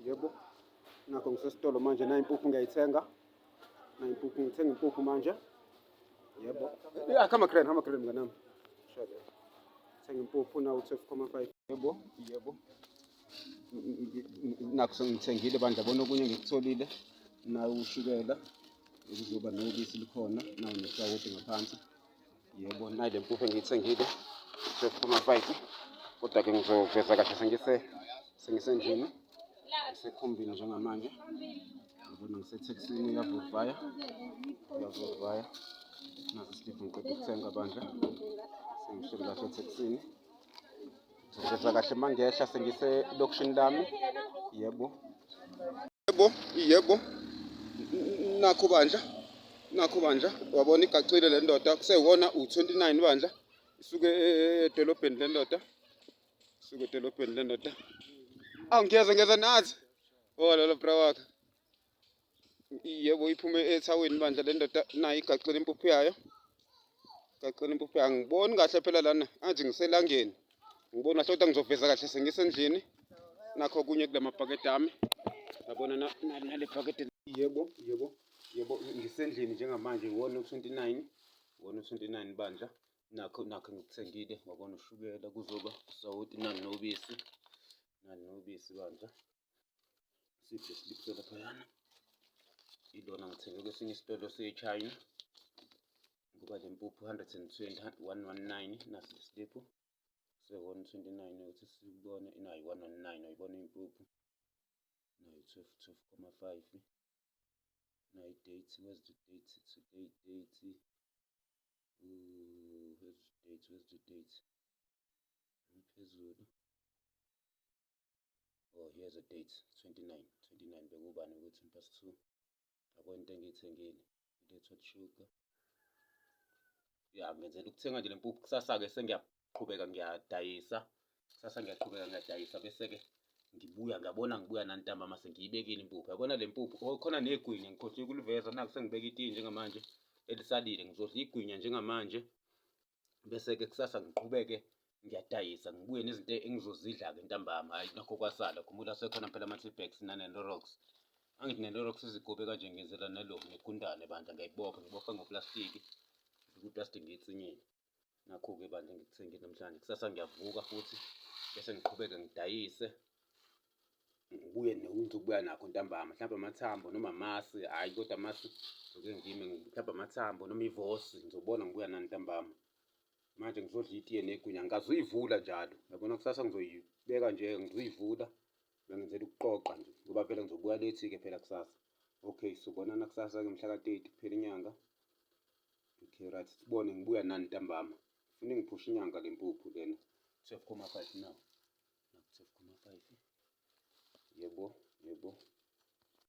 Yebo, nakho ngisesitolo manje nayo impuphu ngiyayithenga. Nayo impuphu ngithenga impuphu manje. Yebo. Ya hamba green mnganami. Shade. Thenga impuphu nawo 12.5. Yebo. Nakho sengithengile bandla bona okunye ngikutholile. Nawo ushukela. Ukuzoba nobisi likhona, nawo nesawoti ngaphansi. Yebo, nayo le mpuphu engiyithengile 12.5. Kodwa-ke ngizoveza kahle sengisendlini. Ngisekhumbini njengamanje. Ngibona ngisetheksini uyavurvaya. Nazo isiliphu ngiqeda ukuthenga bandla. Sengihleli kahle etheksini. Ngizoveza kahle mangehla sengiselokishini lami. Yebo. Nakho bandla. Wabona igacile le ndoda. Kusewona u29 bandla. Isuke edolobheni le ndoda. Ngiyeza nathi. Lolo bra wakhe. Yebo iphume ethaweni bandla le ndoda nayo igacile impuphu yayo. Angiboni kahle phela lana. Angithi ngiselangeni. Ngibona hlothi ngizoveza kahle sengisendlini. Nakho okunye kule mabhakede ami. Yabona nale bhakede. Yebo ngisendlini njengamanje iwona u29 bandla. Nakho ngikuthengile wabona ushukela kuzoba usawoti nobisi bandla. Siphe siliphu laphayana. Ilona ngithenge kwesinye isitolo se-China. Ngoba le mpuphu 119 nasi isiliphu. Sewona 29 ukuthi sibone inayo 119 ayibona impuphu. Nayo 12.5. Nayo date, where's the date? Today date. Where's the date? Phezulu. Oh, here's a date. 29 bekubani ukuthi mpast 2. Yabona into engiyithengile. Ilethwa sugar. Ya ngenzela ukuthenga nje le mpuphu kusasa-ke sengiyaqhubeka ngiyadayisa. Bese-ke ngibuya nantambama sengiyibekile impuphu. Yabona le mpuphu khona negwinya ngikhohlwe ukuliveza nakho sengibeka itiye njengamanje elisalile ngizodla igwinya njengamanje. Bese-ke kusasa ngiqhubeke ngiyadayisa ngibuye nezinto engizozidla-ke ntambama. Hayi nakho kwasala khumbula sekhona phela ama-T-Bags nane-Lorox. Angithi ne-Lorox izigubhe kanje ngiyenzela naloku negundane bandla ngibopha ngoplastiki. Uplastiki ngiyicinyile. Nakho-ke bandla ngikuthengile namhlanje. Kusasa ngiyavuka futhi bese ngiqhubeke ngidayise. Ngibuye nokuzobuya nakho ntambama mhlawumbe amathambo noma amasi. Hhayi kodwa amasi ngike ngime mhlawumbe amathambo noma ivosi ngizobona ngibuya nani ntambama. Manje ngizodla itiye negwinya ngazuyivula njalo. Yabona kusasa ngizoyibeka nje ngizuyivula. Bengenzela ukuqoqa nje ngoba phela ngizobuya late-ke phela kusasa. Okay, sobonana kusasa-ke mhla ka-30 kuphela inyanga. Okay right, sibone ngibuya nani ntambama. Ufuna ngiphushe inyanga le mpuphu lena 12.5 now. 12.5. Yebo.